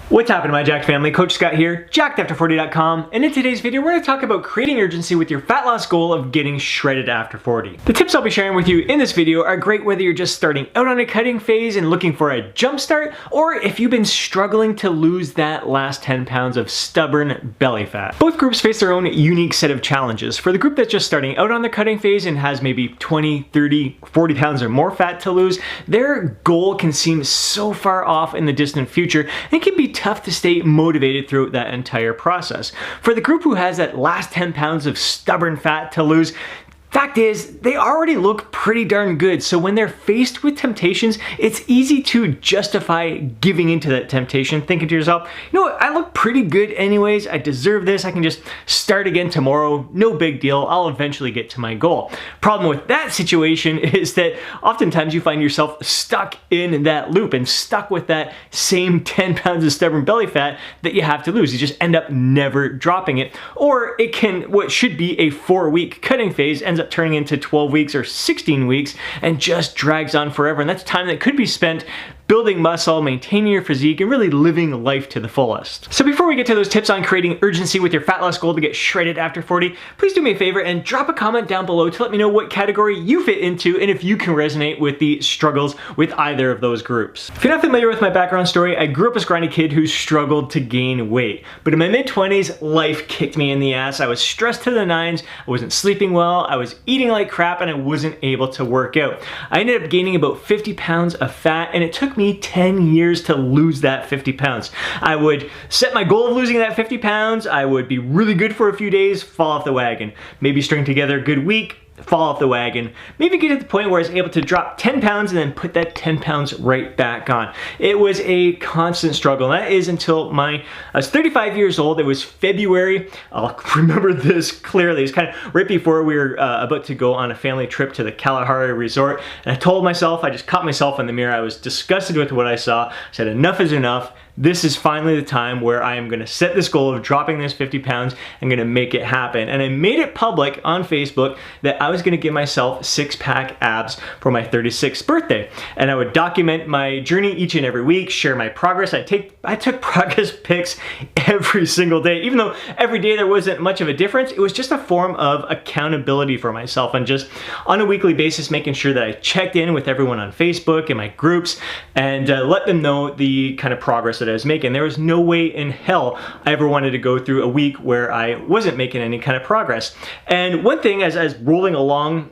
What's happening, my Jacked family? Coach Scott here, jackedafter40.com, and in today's video we're going to talk about creating urgency with your fat loss goal of getting shredded after 40. The tips I'll be sharing with you in this video are great whether you're just starting out on a cutting phase and looking for a jump start, or if you've been struggling to lose that last 10 pounds of stubborn belly fat. Both groups face their own unique set of challenges. For the group that's just starting out on the cutting phase and has maybe 20, 30, 40 pounds or more fat to lose, their goal can seem so far off in the distant future and it can be tough to stay motivated throughout that entire process. For the group who has that last 10 pounds of stubborn fat to lose, fact is, they already look pretty darn good, so when they're faced with temptations, it's easy to justify giving into that temptation, thinking to yourself, you know what, I look pretty good anyways, I deserve this, I can just start again tomorrow, no big deal, I'll eventually get to my goal. Problem with that situation is that oftentimes you find yourself stuck in that loop and stuck with that same 10 pounds of stubborn belly fat that you have to lose. You just end up never dropping it. Or it can, what should be a 4-week cutting phase, ends up turning into 12 weeks or 16 weeks and just drags on forever. And that's time that could be spent building muscle, maintaining your physique, and really living life to the fullest. So before we get to those tips on creating urgency with your fat loss goal to get shredded after 40, please do me a favor and drop a comment down below to let me know what category you fit into and if you can resonate with the struggles with either of those groups. If you're not familiar with my background story, I grew up as a scrawny kid who struggled to gain weight. But in my mid-20s, life kicked me in the ass. I was stressed to the nines, I wasn't sleeping well, I was eating like crap, and I wasn't able to work out. I ended up gaining about 50 pounds of fat, and it took me 10 years to lose that 50 pounds. I would set my goal of losing that 50 pounds, I would be really good for a few days, fall off the wagon. Maybe string together a good week, fall off the wagon. Maybe get to the point where I was able to drop 10 pounds and then put that 10 pounds right back on. It was a constant struggle, and that is until I was 35 years old. It was February. I'll remember this clearly. It was kind of right before we were about to go on a family trip to the Kalahari resort, and I told myself, I just caught myself in the mirror. I was disgusted with what I saw. I said, enough is enough. This is finally the time where I am going to set this goal of dropping this 50 pounds. I'm going to make it happen. And I made it public on Facebook that I was going to give myself 6-pack abs for my 36th birthday. And I would document my journey each and every week, share my progress. I took progress pics every single day. Even though every day there wasn't much of a difference, it was just a form of accountability for myself, and just on a weekly basis making sure that I checked in with everyone on Facebook and my groups and let them know the kind of progress that I was making. There was no way in hell I ever wanted to go through a week where I wasn't making any kind of progress. And one thing, as I was rolling along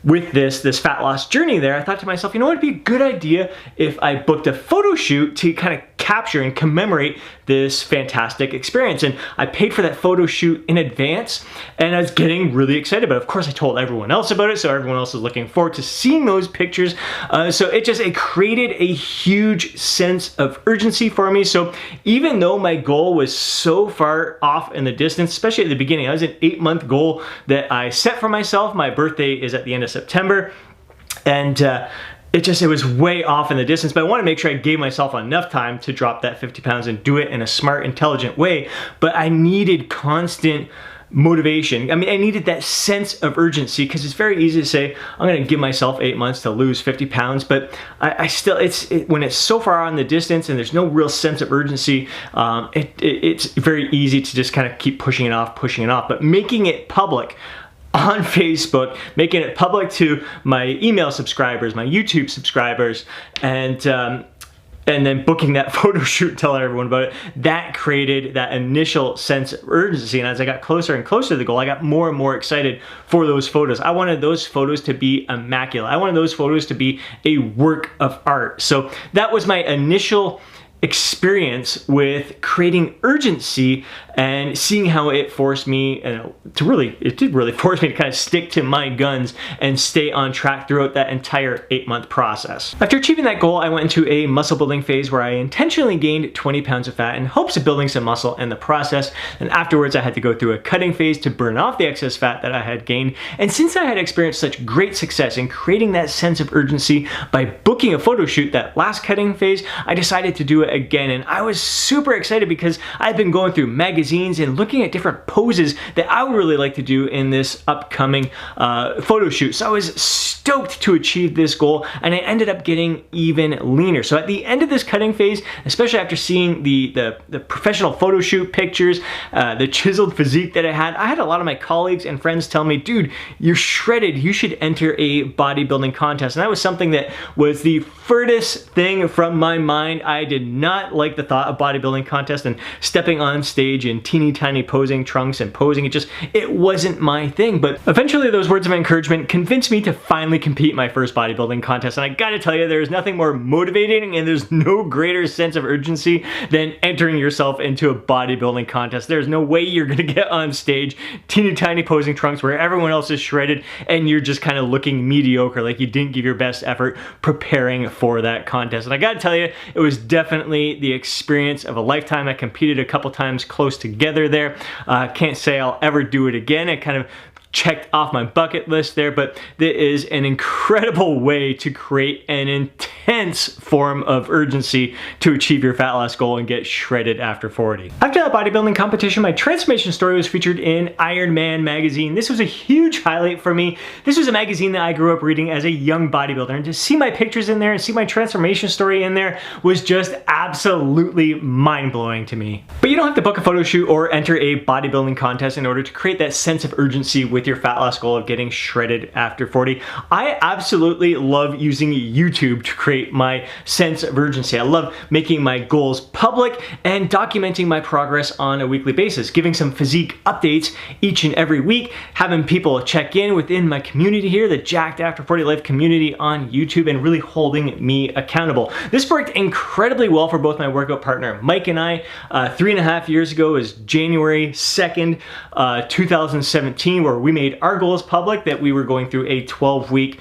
with this fat loss journey there, I thought to myself, you know what, it'd be a good idea if I booked a photo shoot to kind of capture and commemorate this fantastic experience. And I paid for that photo shoot in advance, and I was getting really excited. But of course I told everyone else about it, so everyone else is looking forward to seeing those pictures. So it created a huge sense of urgency for me. So even though my goal was so far off in the distance, especially at the beginning, I was an 8-month goal that I set for myself. My birthday is at the end of September, and it was way off in the distance, but I want to make sure I gave myself enough time to drop that 50 pounds and do it in a smart, intelligent way. But I needed constant motivation. I mean, I needed that sense of urgency, because it's very easy to say, I'm going to give myself 8 months to lose 50 pounds, but I still, when it's so far on the distance and there's no real sense of urgency, it's very easy to just kind of keep pushing it off. But making it public on Facebook, making it public to my email subscribers, my YouTube subscribers, and then booking that photo shoot, telling everyone about it, that created that initial sense of urgency. And as I got closer and closer to the goal, I got more and more excited for those photos. I wanted those photos to be immaculate. I wanted those photos to be a work of art. So that was my initial experience with creating urgency and seeing how it forced me it did really force me to kind of stick to my guns and stay on track throughout that entire 8-month process. After achieving that goal, I went into a muscle building phase where I intentionally gained 20 pounds of fat in hopes of building some muscle in the process. And afterwards, I had to go through a cutting phase to burn off the excess fat that I had gained. And since I had experienced such great success in creating that sense of urgency by booking a photo shoot that last cutting phase, I decided to do it again. And I was super excited because I've been going through magazines and looking at different poses that I would really like to do in this upcoming photo shoot. So I was stoked to achieve this goal, and I ended up getting even leaner. So at the end of this cutting phase, especially after seeing the professional photo shoot pictures, the chiseled physique that I had a lot of my colleagues and friends tell me, dude, you're shredded, you should enter a bodybuilding contest. And that was something that was the furthest thing from my mind. I did not like the thought of bodybuilding contest and stepping on stage in teeny tiny posing trunks and posing. It wasn't my thing. But eventually those words of encouragement convinced me to finally compete in my first bodybuilding contest. And I gotta tell you, there's nothing more motivating and there's no greater sense of urgency than entering yourself into a bodybuilding contest. There's no way you're gonna get on stage, teeny tiny posing trunks where everyone else is shredded and you're just kind of looking mediocre, like you didn't give your best effort preparing for that contest. And I gotta tell you, it was definitely the experience of a lifetime. I competed a couple times close together there. Can't say I'll ever do it again. I kind of checked off my bucket list there, but it is an incredible way to create an intense form of urgency to achieve your fat loss goal and get shredded after 40. After that bodybuilding competition, my transformation story was featured in Iron Man magazine. This was a huge highlight for me. This was a magazine that I grew up reading as a young bodybuilder, and to see my pictures in there and see my transformation story in there was just absolutely mind-blowing to me. But you don't have to book a photo shoot or enter a bodybuilding contest in order to create that sense of urgency with your fat loss goal of getting shredded after 40. I absolutely love using YouTube to create my sense of urgency. I love making my goals public and documenting my progress on a weekly basis, giving some physique updates each and every week, having people check in within my community here, the Jacked After 40 Life community on YouTube, and really holding me accountable. This worked incredibly well for both my workout partner Mike and I. 3.5 years ago is January 2nd, 2017, where we made our goals public, that we were going through a 12-week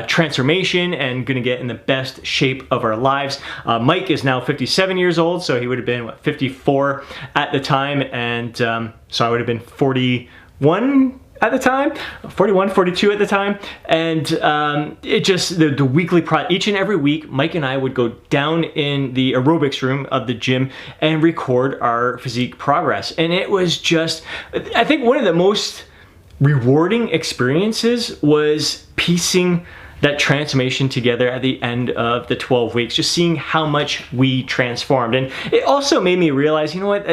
transformation and gonna get in the best shape of our lives. Mike is now 57 years old, so he would have been, what, 54 at the time, and so I would have been 41 at the time, 41, 42 at the time, and it just, the weekly each and every week, Mike and I would go down in the aerobics room of the gym and record our physique progress. And it was just, I think one of the most rewarding experiences was piecing that transformation together at the end of the 12 weeks, just seeing how much we transformed. And it also made me realize, you know what,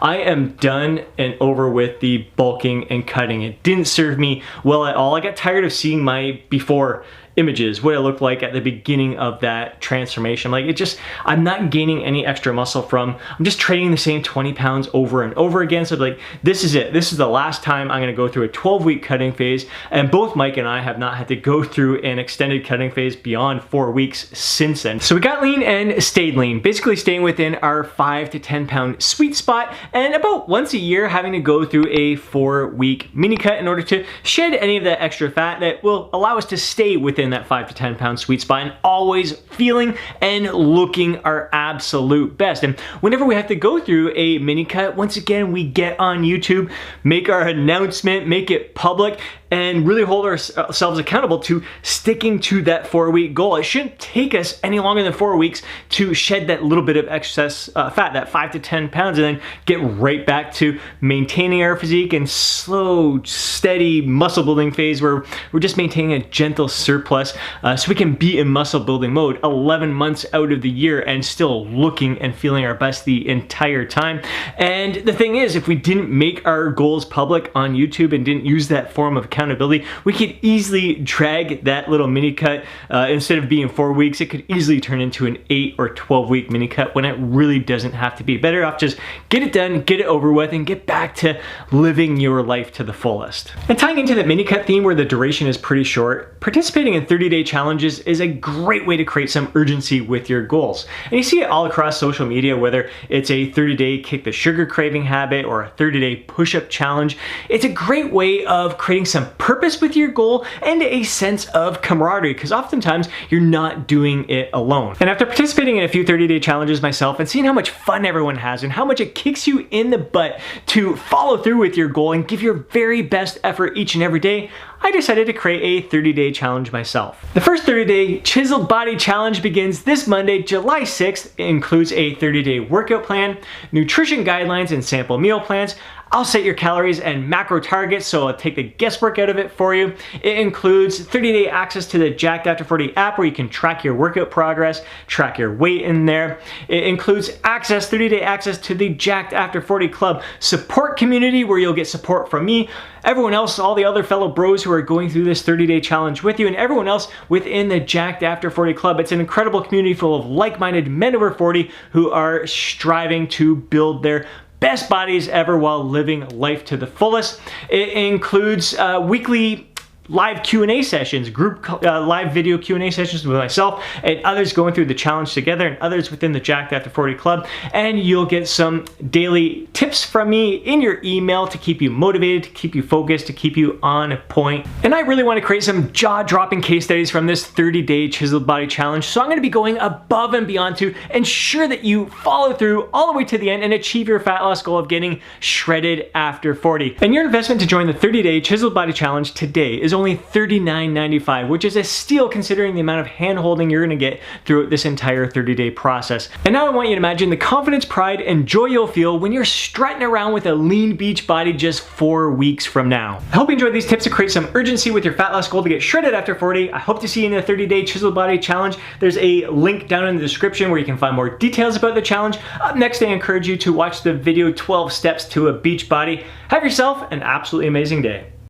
I am done and over with the bulking and cutting. It didn't serve me well at all. I got tired of seeing my before images, what it looked like at the beginning of that transformation. Like, I'm not gaining any extra muscle I'm just training the same 20 pounds over and over again. So like, this is it. This is the last time I'm gonna go through a 12-week cutting phase. And both Mike and I have not had to go through an extended cutting phase beyond 4 weeks since then. So we got lean and stayed lean, basically staying within our 5 to 10 pound sweet spot, and about once a year having to go through a 4-week mini cut in order to shed any of that extra fat that will allow us to stay within that 5 to 10 pound sweet spot and always feeling and looking our absolute best. And whenever we have to go through a mini cut, once again, we get on YouTube, make our announcement, make it public, and really hold ourselves accountable to sticking to that 4-week goal. It shouldn't take us any longer than 4 weeks to shed that little bit of excess fat, that 5 to 10 pounds, and then get right back to maintaining our physique and slow, steady muscle building phase where we're just maintaining a gentle surplus so we can be in muscle building mode 11 months out of the year and still looking and feeling our best the entire time. And the thing is, if we didn't make our goals public on YouTube and didn't use that form of accountability, we could easily drag that little mini cut. Instead of being 4 weeks, it could easily turn into an 8 or 12-week mini cut when it really doesn't have to be. Better off just get it done, get it over with, and get back to living your life to the fullest. And tying into that mini cut theme where the duration is pretty short, participating in 30-day challenges is a great way to create some urgency with your goals. And you see it all across social media, whether it's a 30-day kick the sugar craving habit or a 30-day push-up challenge. It's a great way of creating some purpose with your goal and a sense of camaraderie, because oftentimes you're not doing it alone. And after participating in a few 30-day challenges myself and seeing how much fun everyone has and how much it kicks you in the butt to follow through with your goal and give your very best effort each and every day, I decided to create a 30-day challenge myself. The first 30-day Chiseled Body Challenge begins this Monday, July 6th. It includes a 30-day workout plan, nutrition guidelines and sample meal plans. I'll set your calories and macro targets, so I'll take the guesswork out of it for you. It includes 30-day access to the Jacked After 40 app where you can track your workout progress, track your weight in there. It includes 30-day access to the Jacked After 40 Club support community where you'll get support from me, everyone else, all the other fellow bros who are going through this 30-day challenge with you, and everyone else within the Jacked After 40 Club. It's an incredible community full of like-minded men over 40 who are striving to build their best bodies ever while living life to the fullest. It includes weekly live Q&A sessions, live video Q&A sessions with myself and others going through the challenge together, and others within the Jacked After 40 Club. And you'll get some daily tips from me in your email to keep you motivated, to keep you focused, to keep you on point. And I really want to create some jaw-dropping case studies from this 30-day Chiseled Body Challenge, so I'm going to be going above and beyond to ensure that you follow through all the way to the end and achieve your fat loss goal of getting shredded after 40. And your investment to join the 30-day Chiseled Body Challenge today is only $39.95, which is a steal considering the amount of hand-holding you're going to get throughout this entire 30-day process. And now I want you to imagine the confidence, pride, and joy you'll feel when you're strutting around with a lean beach body just 4 weeks from now. I hope you enjoyed these tips to create some urgency with your fat loss goal to get shredded after 40. I hope to see you in the 30-day Chiseled Body Challenge. There's a link down in the description where you can find more details about the challenge. Up next, I encourage you to watch the video 12 Steps to a Beach Body. Have yourself an absolutely amazing day.